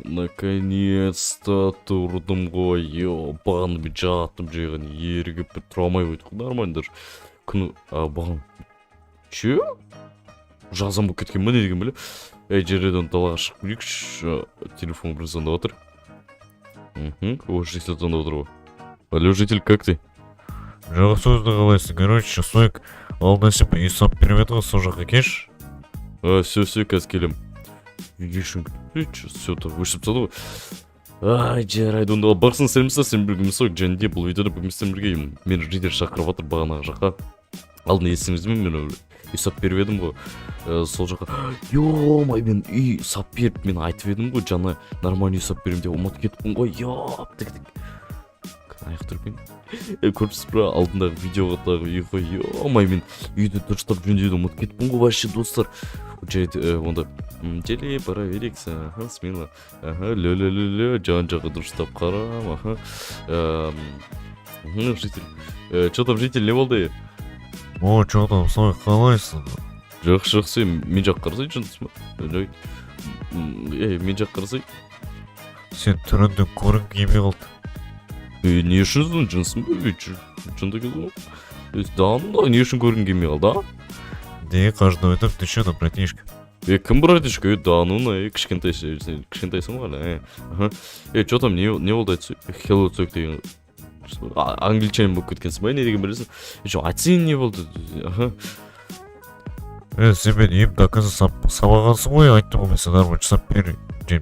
Наконец-то тұрдым ғой. Бағаны бір жаттым жайған ерігіп бір тұра алмай қойдық. Нормально даже. Күні, баған. Че? Жазам болып кеткен ма не деген біле? Жерден далаға шығып көрейікші. Телефон бір звондап отыр. О, житель звондап отыр ғой. Алло, житель, как ты? Жақсы өзді қалайсың, короче, сойк алдын сен үй сап беріп еді ғой, сол жаққа келші. Все, қазір келем. Ешін күтпейші, все так өшіп тастады ғой. Жарайды, онда барсын сәлемсіз, сен бірге сойк және бұл видеода бүгін сен бірге мен житель шақырып жатыр бағанағы жаққа. Алдын есіңізде ме, мен үй сап беріп едім ғой, сол жаққа. Ё-май, мен үй сап беріп, мен айтып едім ғой, жаңа нормальный үй сап берем деп ұмытып кетіппін ғой. Аяқ тұрпен. Көріпсіз бра, алдындағы видеоға тағы үй ғой. Ё-май, мен үйді дұрыстап жөндеуді ұмытып кетіппін ғой, вообще достар. Онда желе бара берексі, смело. Лө, жан-жағы дұрыстап қарам. Житель, что там, житель, не болды? О, что там, сой қалайсың? Жақсы, мен жақ қарсай, жындыс ма? Мен жақ қарсай. Сен түрінді көрін кемей қалды. Не үшін жынсын ба? Жынды келді ма? Дағында не үшін көрін кемей қалды, Де, каждый өтіп, ты что там, братишка? Кім братишка? Дағына, кішкентайсың ғой. Что там, не болды айтсы? Hello цойк деген. Англичанин болып кеткенсің ба, не деген білесің? Айтсың не болды? Сен мен ем доказы сабағансың ғой, айттым ғой, мен сен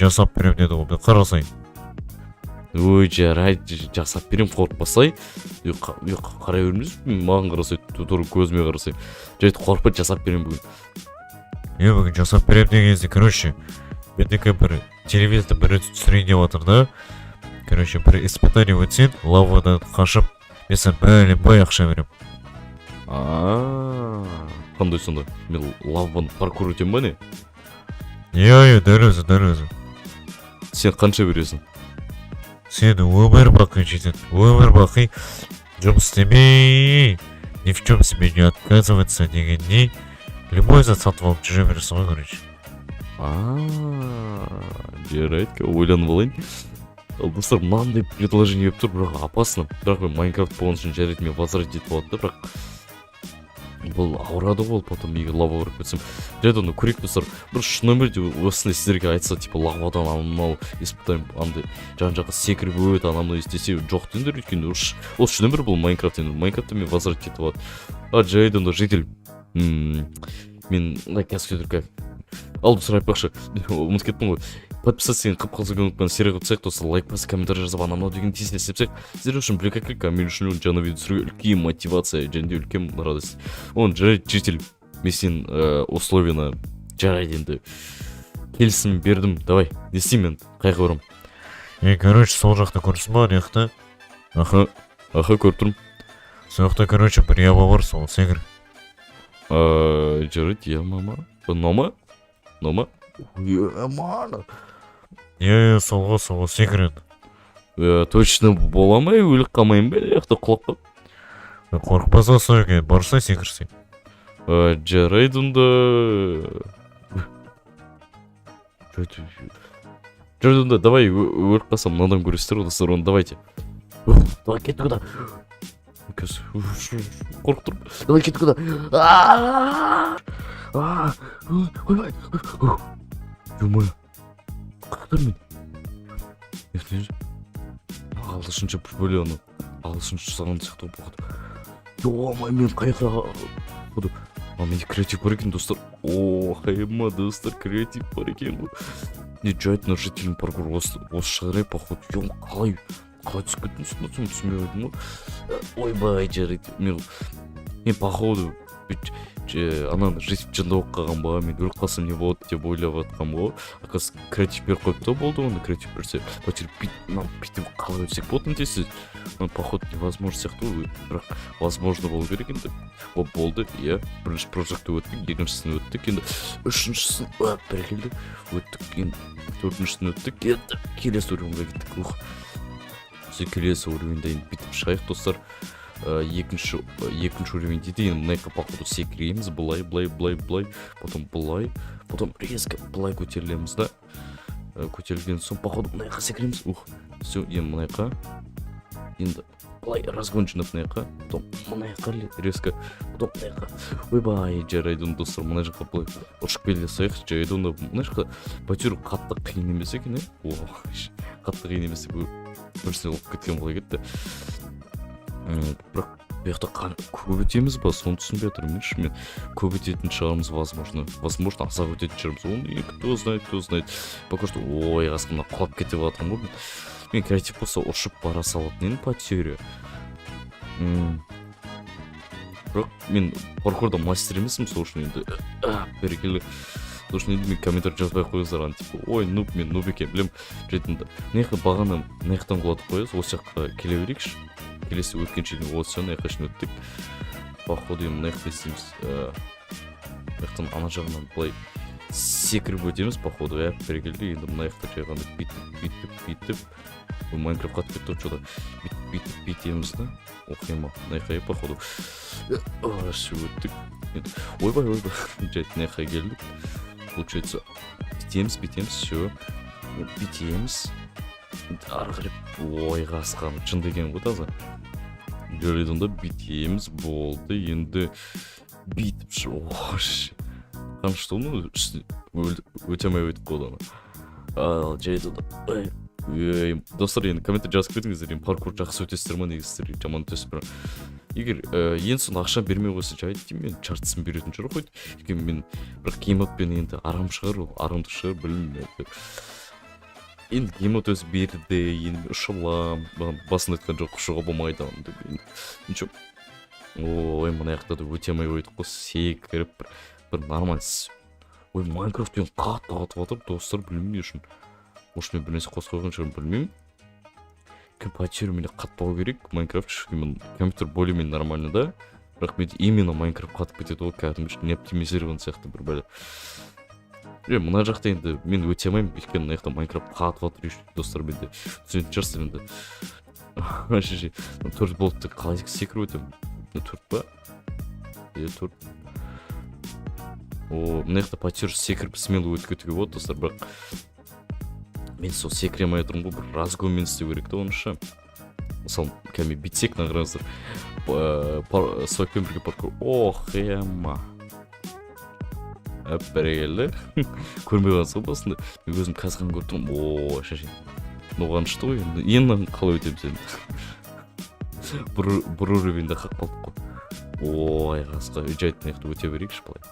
жасап берем деді ғой, мен қарасайын. Ой, жарайды, жасап берем, қорықпасай. Қарай бермейсіз, маған қарасай, тұрып көзіме қарасай. Жайды қорықпай жасап берем бүгін. Бүгін жасап берем деген кезде, короче, мендегі бір телевизорда бір түсірейін деп жатыр да. Короче, бір испытание өтсен, лавадан қашып, мен сен бәлем ақша берем. Қандай сонда? Мен лаваны паркур өтем ба не? Дәл өзі. Сен қанша бересің? Сені өмір бақи жетеді, өмір бақи жұмыс істемей, ни в чем себе не отказываться дегенде, любой зат сатып алып жүре бересің ғой, короче. Жарайды, ойланып алайын. Достар, мынандай предложение беріп тұр, бірақ опасно. Бірақ мен Майнкрафт болған үшін жарайды, мен возвратить етіп алады, бірақ бұл ауырады ғой, потом егер лава көріп кетсем. Жарайды, оны көрейік достар. Бір шынымен осындай сіздерге айтса, типа лавадан анау испытаем, андай жан-жаққа секіріп өт, анау істесе жоқ деңдер, өйткені ол шынымен бұл Майнкрафт енді. Майнкрафтта мен возвратить етіп алады. Жарайды, онда житель. Мен қазір как алды сұрай айтпақшы, ұмытып кеттім ғой. Подписаться қып-қызыл көңілмен серия қылсақ, достар, лайк басып, комментарий жазып, анау деген тез істесек, сіздер үшін бір клик, мен үшін жаңа видео түсіруге үлкен мотивация және үлкен радость. Оны жарайды, житель, мен сен условияны жарайды енді келісім бердім, давай, не істеймін мен, қайға барам? Короче, сол жақта көрсің ба, аяқта? Көріп тұрмын. Сол жақта, короче, бір яма бар, сол секір. Жарайды, яма ма? Нома? Солға секір енді. Точно бола ма, өлік қалмайын ба, яқты құлап қап? Қорықпаса сойға, барса секірсен. Жарайды, онда... Жарайды, онда, давай, өлік қалсам, мынадан көресіздер, достар, оны давайте. Давай, кетті куда? Қорқып тұрып. Давай, кетті куда? Ойбай. Ё-моё. Қақтар мен? Ағылшынша бөле оны. Ағылшынша саған сияқты оқыды. Ё-май, мен қайқа... Менде креатив бар екен, достар. Хайма, достар, креатив бар екен ғой. Не жайды, жителін паркур осы шығарай, походу. Қалай түсіп кеттім, түсінбей ойдым ғой. Ойбай, жарайды. Мен походу ананы жында оқып қалған ба, мен өліп қалсам не болады деп ойлап жатқам ғой. Ақасы креатив беріп қойыпты болды, оны креатив берсе. Потер бүйтіп қалай өтсек болды десіз. Походу невозможно сияқты, бірақ возможно болу керек енді. Болды, бірінші прожекті өттік, екіншісін өттік, енді үшіншісін бәрекелді өттік, енді төртіншісін өттік, енді келесі уровеньға кеттік. Келесі уровеньде енді бітіп шығайық, достар. Екінші уровень дейді, енді мынайқа походу секіреміз, былай, потом резко былай көтерілеміз да. көтерілген соң походу мына жаққа секіреміз. Все, енді мына жаққа. Енді былай разгон жинап мына жаққа. Потом мына жаққа резко. Потом мына жаққа. Ойбай, жарайды онда достар, мына жаққа былай ұшып келе салайық. Жарайды онда мына жаққа бәйтеуір қатты қиын емес екен, қатты қиын емес. Бірісіне олып кеткен былай кетті. Бірақ бұяқта көп өтеміз ба, соны түсінбей жатырмын. Мен көп өтетін шығармыз, возможно аса өтетін шығармыз. Оны кто знает. Пока что ой, қасқына құлап кетіп жатырмын ғой. Мен креатив болса ұршып бара салатын едім по теория. Бірақ мен паркурда мастер емесім, сол үшін енді берекелі. Сол үшін енді мен комментарий жазбай қойыңыздар, типа ой, нуб, мен нуб екен, білем. Жетінде мына жақта бағаны мына жақтан құлатып қоясыз, осы жаққа келе берейікші. Келесі өткенше осы мына жаққа шын өттік. Походу енді мына жақта істейміз. Мына жақтан ана жағынан былай секіріп өтеміз, походу, берекелі. Енді мына жақта жай ғана бүйтіп. Майнкрафт қатып кетті отчода. Бүйтеміз да. Оқима. Мына жаққа походу. Все өттік. Ойбай. Жайт мына жаққа келдік. Получается, бітеміз, все. Бітеміз. Ары қарап ойға асқан шын деген ғой таза. Жарайды онда бітеміз, болды. Енді бүйтіп жош. Қаншты оны өтемей өтіп қойды ана. Жарайды онда. Достар, енді комментарий жазып кетіңіздер, енді паркур жақсы өтесіздер ма, негіздер жаман өтесіздер ма. Егер ең соң ақша бермей қойса жайды деймін, мен жартысын беретін шығар қойды. Өйткені мен бірақ геймодпен енді арам шығар, арымдық шығар, білмеймін. Енді геймод өзі берді, енді ұшылам, басында айтқан жоқ, ұшуға болмайды деп енді. Ничего. Ой, мына жақта да өтемей ойдық қой, секіріп бір нормально. Ой, Майнкрафтпен қатты атып атыр, достар, білмеймін не үшін. Может, мен бірнесе қос қойған шығарым, білмеймін. Компьютер менде қатпау керек, Майнкрафт үшін компьютер более-менее нормально, да? Бірақ менде именно Майнкрафт қатып кетеді ғой, кәдімгі не оптимизирован сияқты бір бәле. Мына жақта енді мен өте алмаймын, өйткені мына жақта Майнкрафт қатып жатыр, достар, менде түсінетін шығарсыздар енді. Вообще 4 болтты қалай секіріп өтемін? 4 па? 4. Мына жақта патер секіріп смело өтіп кетуге болады, достар, бірақ мен сол секіремей отырмын ғой, бір разгонмен істеу керек та онша. Мысалы, кәме битсек нағырыңыздар. Свайппен бірге паркур. Ема. Бәрекелді. Көрмей қалса басында. Мен өзім қазған көрдім. Шашын. Ноған шықты ғой. Енді қалай өтеміз енді. Бір уровеньде қақ қалдық қой. Қасқа. Жайттың еқті өте берейікші былай.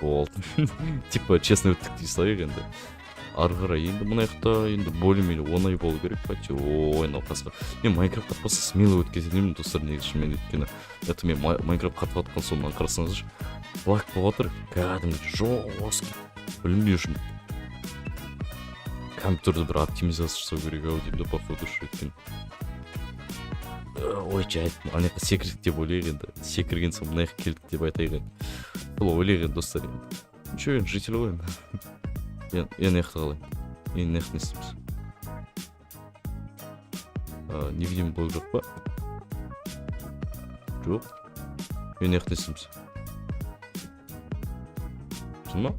Болды. Типа, честно өттік дей салайық енді. Ары қарай енді мына жақта енді более-менее оңай болу керек па? Науқасқа. Мен Майнкрафт қатпаса смело өткіземін, достар, негізі мен өйткені. Это мен Майнкрафт қатып атқан соңынан қарасаңызшы. Лайк болып отыр, кәдімгі жорсткі. Білмей үшін. Компьютерді бір оптимизация жасау керек ау деймін да, походу өйткені. Ой, жайттым, ана жаққа секірдік деп ойлайық енді. Секірген соң мына жаққа келдік деп айтайық енді. Бұл ойлайық енді, достар енді. Ничего, енді житель ғой енді. Енді еқті қалай. Енді еқті не істейміз. Невидимый блок жоқ па? Жоқ. Енді еқті не істейміз. Шын ма?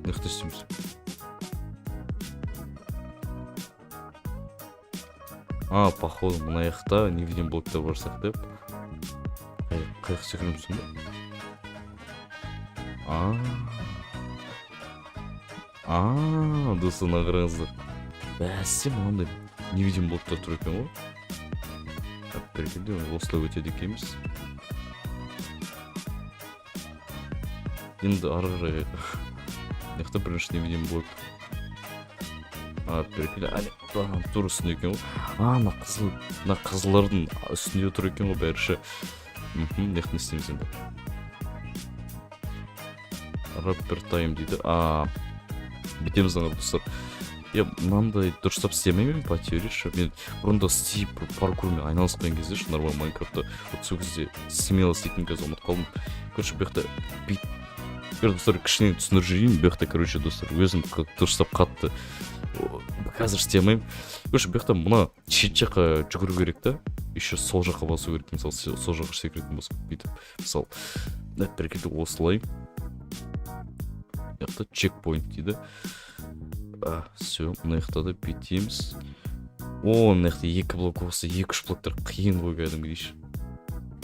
Еқті істейміз. Походу, мына еқта невидимый блоктар барсақ деп. Қайық секіремізсің ба? Достар, нағырыңыздар. Бәсе, мынандай невидимый блоктар тұр екен ғой. Берекелді, осылай өтеді екенбіз. Енді ары қарай. Неқта бірінші невидимый блок. Берекелді, тур үстінде екен ғой. Мына қызылардың үстінде тұр екен ғой бәріші. Неқта істейміз енді. Rapper time дейді. Бітеміз аңыр, достар. Мынандай дұрыстап істемеймін по теории. Мен бұрында стип паркурмен айналысқан кезде нормал Майнкрафтта сол кезде смело істейтін кезде ұмытып қалдым. Короче, бұяқта бит. Достар, кішінен түсіндіріп жүрейін. Бұяқта, короче, достар, өзім дұрыстап қатты қазір істемеймін. Короче, бұяқта мұна шет жаққа жүгіру керек та. Еще сол жаққа басу керек. Мысалы, сол жаққа секіретін болса бүйтіп. Мысалы, берекелді осылай. жақта чекпоинт дейді. Все, мына жақта да бүйтеміз. О, мына жақта 2 блок болса, 2-3 блоктар қиын ғой кәдімгі дейші.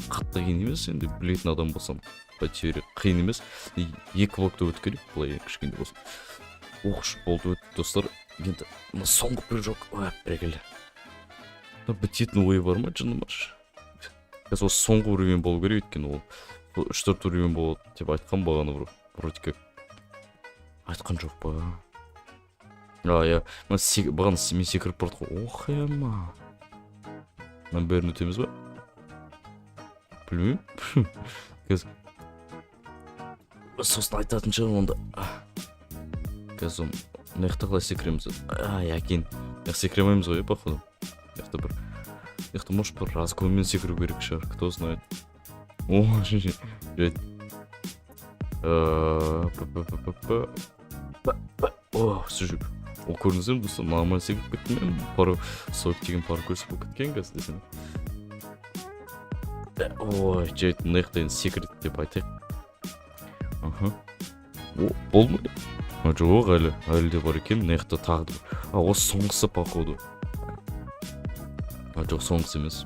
Қатты қиын емес, енді білетін адам болсам, по теория қиын емес. 2 блокты өтіп керек, былай кішкене болсын. Оқыш болды өтті достар. Енді мына соңғы прыжок, біргілі. Бітетін ойы бар ма, жыны марш? Қазір осы соңғы уровень болу керек, өйткені ол 3-4 уровень болады деп айтқан бағаны вроде как. Айтқан жоқ па? Иә, бағаны мен секіріп барды ғой. Ох, ема. Мен бәрін өтеміз ба? Білмеймін. Қазір сосын айтатын шығар онда. Қазір мына жақта қалай секіреміз? Якен. Секіремейміз ғой, походу. Яқты может бір разгонмен секіру керек шығар, кто знает. О, жет. О, сүріп. Ол көрінізден достар, нормально секіріп кеттім мен. Пару сойып деген пару көрсіп болып кеткен қазір десең. Ой, жет, мына жақта енді секірді деп айтайық. О, болды ма? Жоқ, әлі де бар екен, мына жақта тағды. Осы соңғысы походу. Жоқ, соңғысы емес.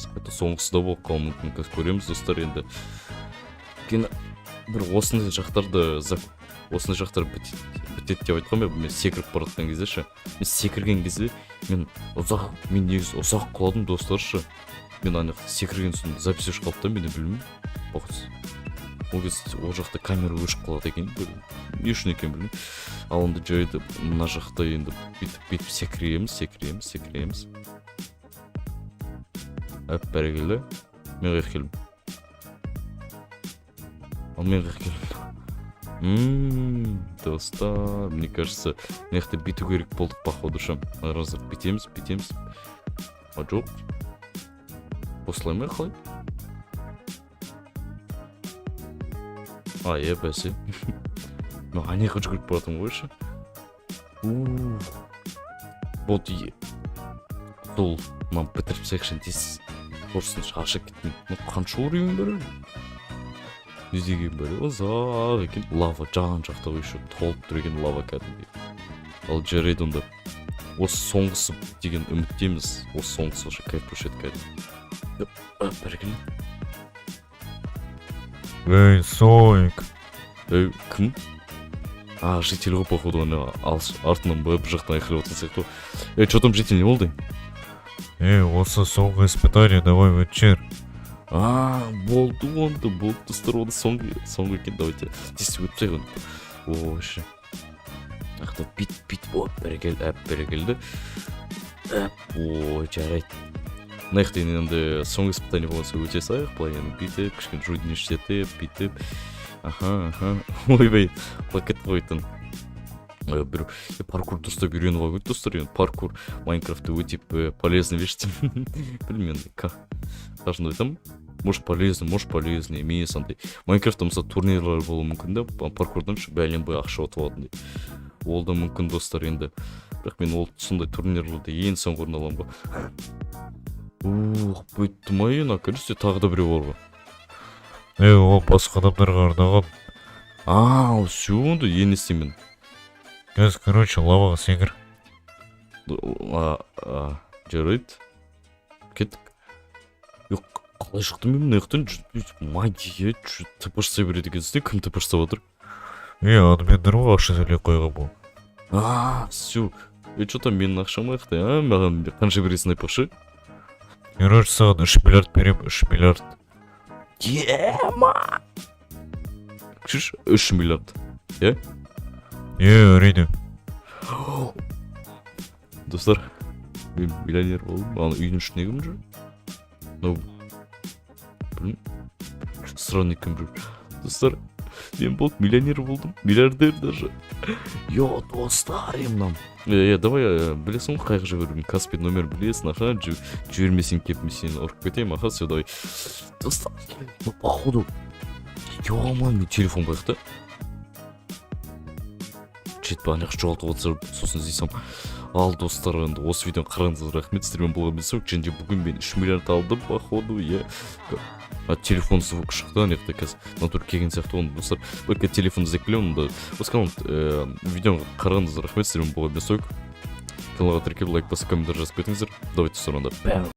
Қайта соңғысы да болып қалуы мүмкін. Қазір көреміз достар енді. Кейін бір осындай жақтар бітеді деп айтқан мен секіріп баратқан кезде ше. Мен секірген кезде мен негізі ұзақ құладым достар ше. Мен ана секірген соң записеш қалды да, мені білмеймін. Ол кезде ол жақта камера өшіп қалады екен, не үшін екен білмеймін. Ал онда жайды мына жақта енді бүйтіп секіреміз. Бәрекелді. Мен қайық келдім. Ал мен қайық келдім. Достар, мне кажется, мен жақта бүйту керек болдық походу шам. Аразыр бүйтеміз. Жоқ. Осылай ма қалай? Бәсе. Мен анеқа жүгіріп баратым ғой ше. Болды. Сол, мен бітіріп секшен тез. Орсын шаршап кеттім. Қанша уровень бар өлі? Не деген бар? Ұзақ екен. Лава жан жақта өші толып тұр екен лава кәдімгі. Ал жарайды онда. Осы соңғысы деген үміттеміз. Осы соңғысы ұшы кайф көшеді кәдімгі. Бәргілі. Соник. Кім? Житель ғой походу, артынан бір жақтан айқылып отырған сияқты. Что там житель не болды? Осы соңғы испытание, давай вечер. Болды онда, болды достар, оны соңғы екен, давайте. Тез өтсек онда. О, ше. Ақта бит, бәрекелді. Ой, жарайды. Мына ақтен енді соңғы испытание болғанса өте сайық, былай енді бүйтіп, кішкен жудын ештетіп, бүйтіп. Ойбай, плакет қойдың. Бір паркур достап үйреніп алып достар, енді паркур Майнкрафтты өте полезный вещь. Білмеймін, қашында айтам. Может полезный, емес андай. Майнкрафтта мысалы турнирлар болуы мүмкін да, паркурдан бәлен бай ақша ұтып алатындай. Ол да мүмкін достар енді. Бірақ мен ол сондай турнирларда ең соңғы орын аламын ғой. Бөтті ма ең, көрсте тағы да біреу бар ғой. Ол басқа адамдарға арнаған. Все онда ең істеймін. Қазір, короче, лаваға секір. Жарайды. Кеттік. Жоқ, қалай шықтым мен мына жақтан магия тпшса береді екенсің, кім тпшса отыр? Адмендер ғой ақша төлеп қойған бұл. Все. Что там менің ақшам аяқты? Маған қанша бересің айтпақшы? Короче, саған 3 миллиард берем, 3 миллиард. Ема! Күшіш, 3 миллиард. Әрине. Достар, мен миллионер болдым. Аны үйдің ішінде кім жүр? Білмеймін. Странный кім жүр. Достар, мен болып миллионер болдым. Миллиардер даже. Достар, емнам. Давай, білесің ғой қайғы жүгірген. Каспи номер білесің, жібермесең кеп мен сені ұрып кетейін, все, давай. Достар, походу. Мен телефон байықты. Жетпі анық жоғалтып отырсыр, сосын зейсам. Ал достар, осы видеоны қараңыздар, рахмет, сіздермен болған білсек, және бүгін мен 3 миллиард алдым, походу, телефон звук шықты аняқта қазір натур келген сияқты оны достар. Только телефон іздеп келемін да. Осы канал видеоны қарағаныңызға рахмет. Сіздермен болған бес ойық. Каналға тіркеліп лайк басып комментарий жазып кетіңіздер. Давайте соңында.